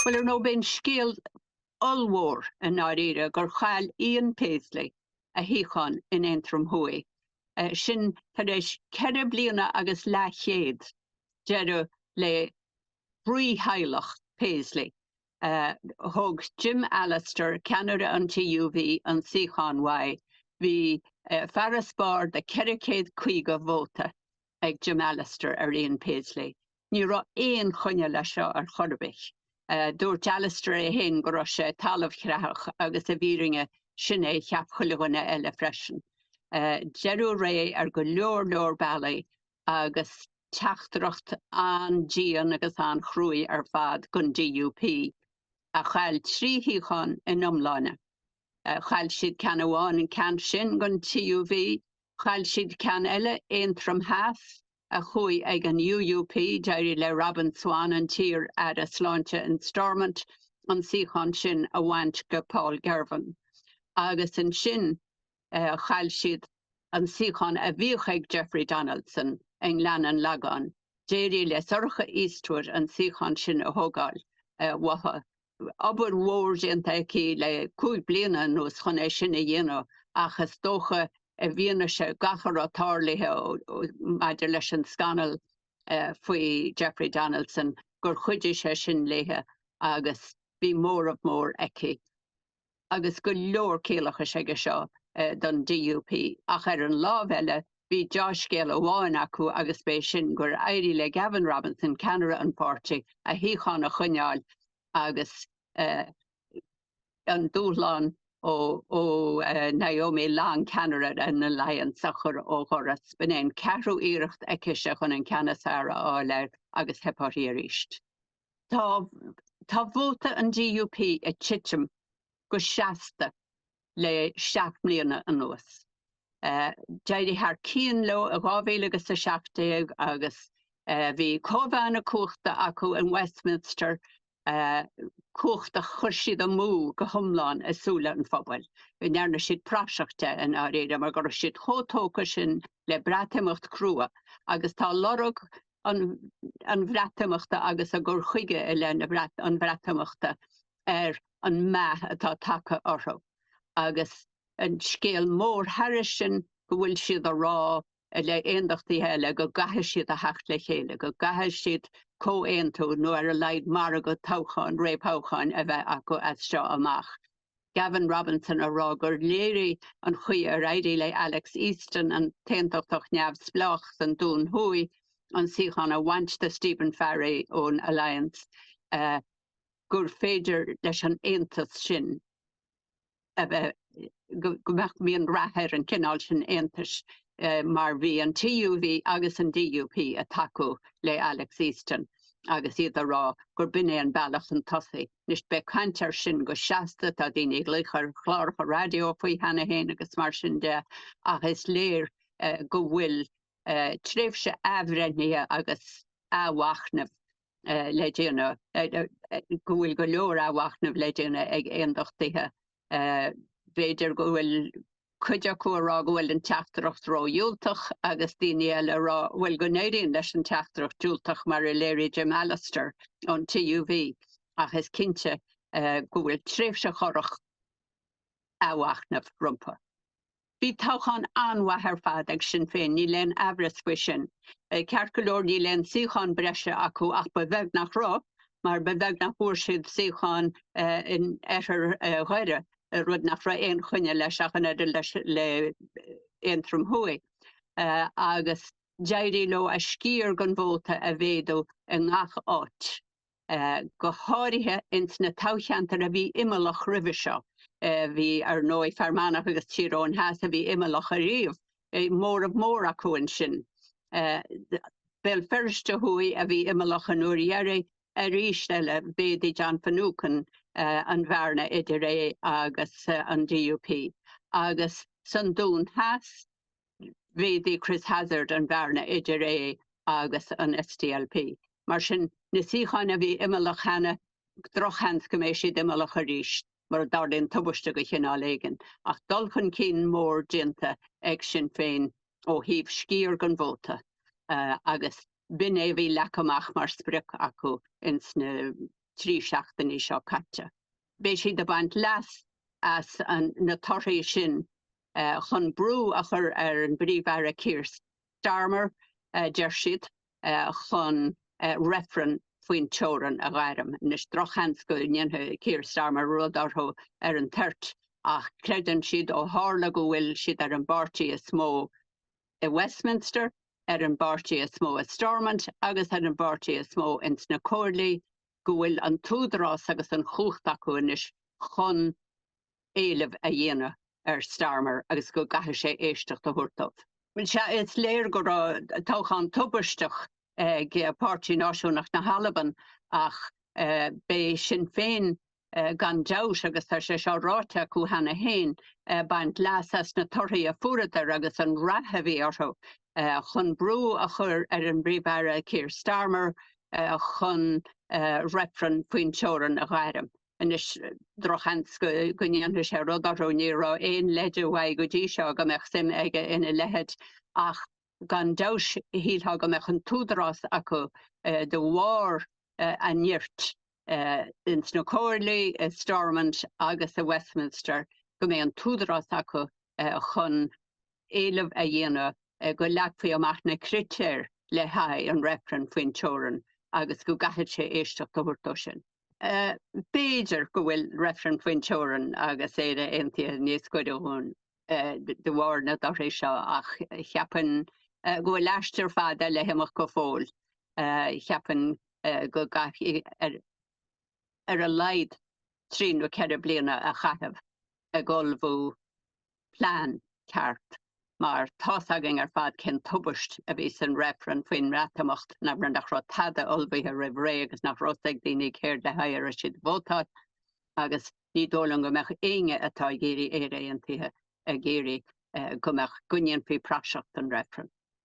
Well, no ben scéal allmhór in áiríre gur chail Ian Paisley a híchán in Antrim Thuaidh. Sin tar éis ceithre bliana agus le chéad deireadh le brí heilech Paisley. Thug Jim Allister Canada an TUV an Síocháin Mhaigh. Bhí fearras bár de ceithre céad cuige vóta ag Jim Allister ar Ian Paisley. Ní raibh aon chuine lei seo ar chorbich. Dúirt Allister é hen go raibh sé talamh chreachach agus a bhíringe sin é cheap chuileáine eile freisin. Deirú ré ar go leor bailí agus teachtareacht an Gian agus an chrúi ar fad gon DUP. A chail trí híchán in iomláine. Chail siad cean amháin in cean sin gon TUV, chail siad cean eile Antrim Heath, a chuaigh ag an UUP, deirí le Robin Swan an tír ad a sláinte in Stormont, an Síocháin sin a bhaint go Paul Gervin. Agus in sin chail siad an Síocháin a bhíoch ag Jeffrey Donaldson ag Leanan Lagan. Déirí le sorcha Eastwood an Síocháin sin a thógáil watha. Aber mhór déanta aici le 2 bliana nó chun é sin a dhéanamh achas dócha a bhíonna sé gachar á tarlaithe maidir leis an scanal faoi Jeffrey Donaldson gur chuidir sé sin léthe agus bhí mór aici. Agus go leor céalacha sé go seo don DUP. Ach ar an lámh eile bhí Josh Gale amháin acu agus bé sin gur éirí le Gavin Robinson Canada an Party a híchán a chuineáil agus an dúshlán ó Naomi Long Canada an Alliance a chur ó choras. B'néan ceathrú iirecht aice chun an Canasara á leir agus heparí ríist. Tá vóta an DUP a titim go seasta le 7 mbliana an nuas. Déirí thar cían leo a 2017 agus bhí cóbhána cuachta acu in Westminster cuachta chuir siad a mú go thomláin a súla an phobal. Bhí nearna siad práiseachta in áiríre mar gur siad chótóca sin le breatimicht crua agus tá lorug an bhreatimiachta agus a gur chuige i le an bhreatimiachta ar an meth atá take orthu. Agus an scéal mór thairis sin go bhfuil siad a rá le aondachtaí heile go gaithfidh siad a theacht le chéile, go gaithfidh siad có-aontú nó ar a leid mar go tócháin, réabhtócháin a bheith acu aiste amach. Gavin Robinson a rá gur léirí an chuí a réirí le Alex Easton an téantachtach neamh splach san dún thuaidh an Síocháin a bhaint de Stephen Farry ón Alliance gur féidir leis an aontas sin a bheith go bheith bhíon rathair an cinál sin aontas mar bhí an TUV agus an DUP a tacu le Alex Easton agus iad a rá gur bine an bailach an tosaí. Nis be cantar sin go seasta tá daoine gluchar chláir a radio faoi hena héin agus mar sin de agus léir go bhfuil tréimhse ahbhreithne agus áhachnamh le déanamh go bhfuil go leor áhachnamh le déanamh ag aondachtaithe. Beidir go bhfuil chuide acu rá go bhfuil an teachtareacht ródúilteach agus daoine eile rá bhfuil go néiríonn leis an teachtareacht dúilteach mar a léirí Jim Allister an TUV agus cinnte go bhfuil tréimhse chorach áhachnamh rumpa. Bhí tócháin anmhaith ar fad ag sin féin ní leon abras faoi sin. Ceart go leor ní leon Síocháin breise acu ach ba bheith nach rá mar ba bheith nach bhuair siad Síocháin in éair ghaire. Rud nach ra éon chuine leis ach an leis le Antrim Thuaidh. Agus déirí leo a scíor gon bhóta a bhéadú in ngach áit. Go háirithe ins na toghcheantar a bhí imealach roimhe seo. Bhí ar nói fearmánach agus tíreán heas a bhí imealach a riamh. Mór acu an sin. Bel firste Thuaidh a bhí imealach an uair a ríist eile béadí John Finucane an bhearna idir é agus an DUP. Agus san dún heas bhéadí Chris Hazard an bhearna idir é agus an SDLP. Mar sin na Síocháin a bhí imealach hena drochans go mééis siad imealach a ríist mar darlíonn tubaiste go chinál éigean. Ach dulchan cinn mór déanta ag sin féin ó híomh scíor gon bhóta agus bin é bhí lecamach mar sprioc acu ins na trí seachtain í seo caite. Bé si de baint leas as an na toirí sin chun brú a chur an bríomhara Keir Starmer deir siad chun referan faoin teoran a gairim. Nis drochans go nniunthe Keir Starmer rud orthu an teirt ach credan siad ó tharla go bhfuil siad an bártaí is mó i Westminster, an bártaí is mó i Stormont, agus an bártaí is mó in Sna Comhairle, go bhfuil an túdrás agus an chuacht acu inis chun éilimh a dhéanamh Starmer agus go gatha sé éisteach a thuirtamh. Is léir go tóchan tubairsteach ge Pártaí Náisiúnach na Halaban ach bé Sinn Féin gan deis agus tar sé seo ráite acu hena héin baint leas as na toirí a furadar agus an ratha bhí orthu chun brú a chur an bríomhara Keir Starmer chun referan faoin teoran a gairim. And is drochans go nniunthe sé rud orthu ní rá éon leidir bhaid go dtí seo go mbeadh sim aige ina leithid ach gan deis híoltha go mbeadh an túdrás acu de mhór a nniuirt in Sna Comhairle, Stormont agus a Westminster go mbeadh an túdrás acu chun éilimh a dhéanamh go leagfaí amach na critéir le haghaidh an referan faoin teoran agus go gaithead sé éisteach a thuirtó sin. Beidir go bhfuil referan faoin teoran agus éire aontaithe níos cuidiúin de bhór na doirí seo ach cheapan go bhfuil leistir fada le himach go fóil. Cheapan go gaith ar a laid trín go ceithre bliana a chaithimh a gulbhú plán ceart. Mar tásaiging ar fad cin tubaist a bhí san referan faoin ratamacht na bhar nach rá tada olbaithe roimh ré agus nach rosaigh daoine céir le haghaidh ar siad bótá agus ní dólan go mbeadh aonge atá géirí éire aontaithe a géirí go mbeadh gúineann faoi praseacht an referan.